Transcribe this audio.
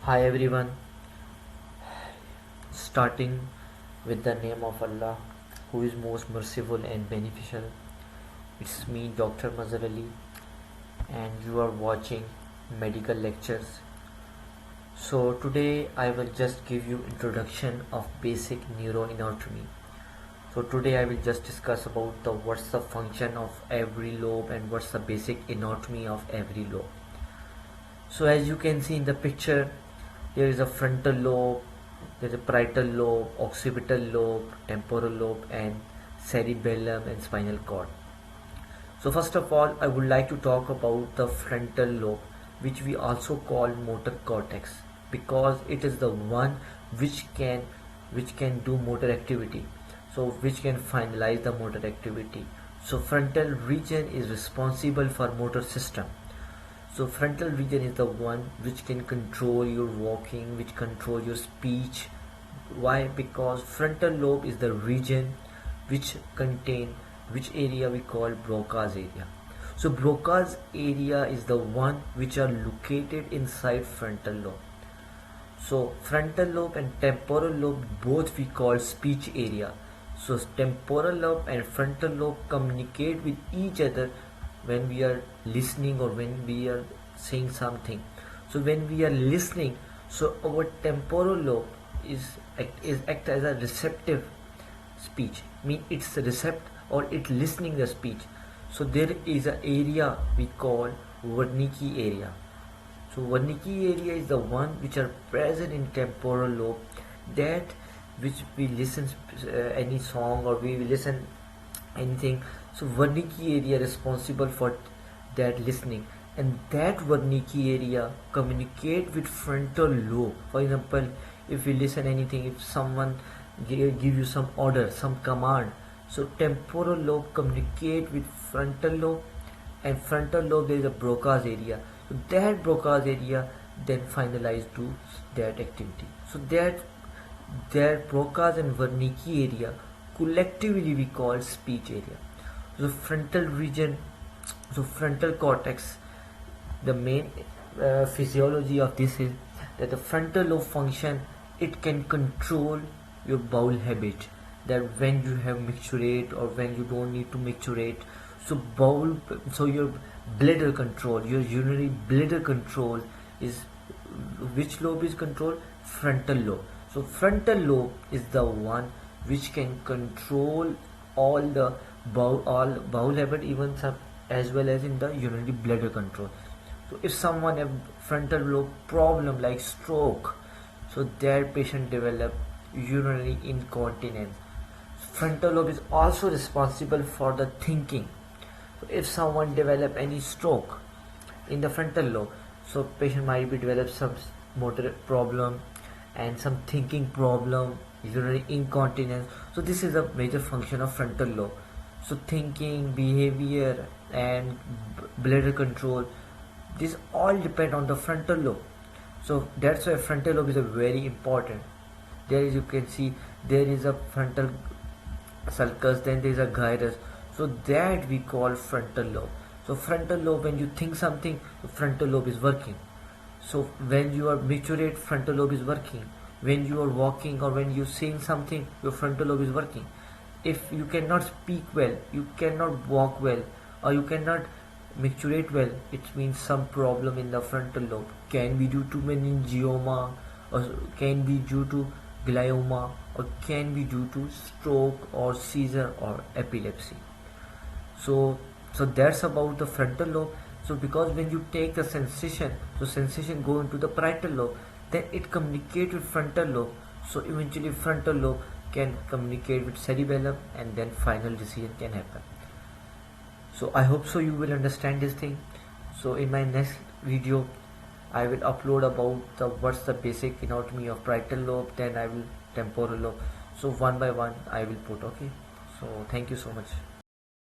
Hi everyone, starting with the name of Allah, who is most merciful and beneficial. It's me, Dr. Mazhar, and you are watching medical lectures. So today I will just give you introduction of basic neuroanatomy. So today I will just discuss about the what's the function of every lobe and what's the basic anatomy of every lobe. So as you can see in the picture, there is a frontal lobe, there is a parietal lobe, occipital lobe, temporal lobe, and cerebellum and spinal cord. So first of all, I would like to talk about the frontal lobe, which we also call motor cortex, because it is the one which can do motor activity. So which can finalize the motor activity. So frontal region is responsible for motor system. So frontal region is the one which can control your walking, which control your speech. Why? Because frontal lobe is the region which contain which area we call Broca's area. So Broca's area is the one which are located inside frontal lobe. So frontal lobe and temporal lobe both we call speech area. So temporal lobe and frontal lobe communicate with each other when we are listening or when we are saying something. So when we are listening, so our temporal lobe is act as a receptive speech, mean it's recept or it listening the speech. So there is an area we call Wernicke area. So Wernicke area is the one which are present in temporal lobe, that which we listen any song or we listen anything. So Wernicke area responsible for that listening, and that Wernicke area communicate with frontal lobe. For example, if we listen anything, if someone give you some order, some command, so temporal lobe communicate with frontal lobe, and frontal lobe there is a Broca's area. So that Broca's area then finalize to that activity. So that Broca's and Wernicke area collectively we call speech area. So frontal region, so frontal cortex, the main physiology of this is that the frontal lobe function, it can control your bowel habit, that when you have micturate or when you don't need to micturate. So bowel, so your bladder control, your urinary bladder control is, which lobe is controlled? Frontal lobe. So frontal lobe is the one which can control all the bowel habit, even some as well as in the urinary bladder control. So if someone have frontal lobe problem like stroke, so that patient develop urinary incontinence. Frontal lobe is also responsible for the thinking. So if someone develop any stroke in the frontal lobe, so patient might be develop some motor problem and some thinking problem, urinary incontinence. So this is a major function of frontal lobe. So thinking, behavior, and bladder control, these all depend on the frontal lobe. So that's why frontal lobe is a very important. There is, you can see there is a frontal sulcus, then there is a gyrus. So that we call frontal lobe. So frontal lobe, when you think something, the frontal lobe is working. So when you are micturate, frontal lobe is working. When you are walking or when you are saying something, your frontal lobe is working. If you cannot speak well, you cannot walk well, or you cannot micturate well, it means some problem in the frontal lobe. Can be due to meningioma, or can be due to glioma, or can be due to stroke or seizure or epilepsy. So that's about the frontal lobe. So because when you take the sensation, so sensation go into the parietal lobe, then it communicate with frontal lobe. So eventually frontal lobe can communicate with cerebellum, and then final decision can happen. So I hope so you will understand this thing. So in my next video I will upload about the what's the basic anatomy of parietal lobe, then I will temporal lobe. So one by one I will put. Okay, so thank you so much.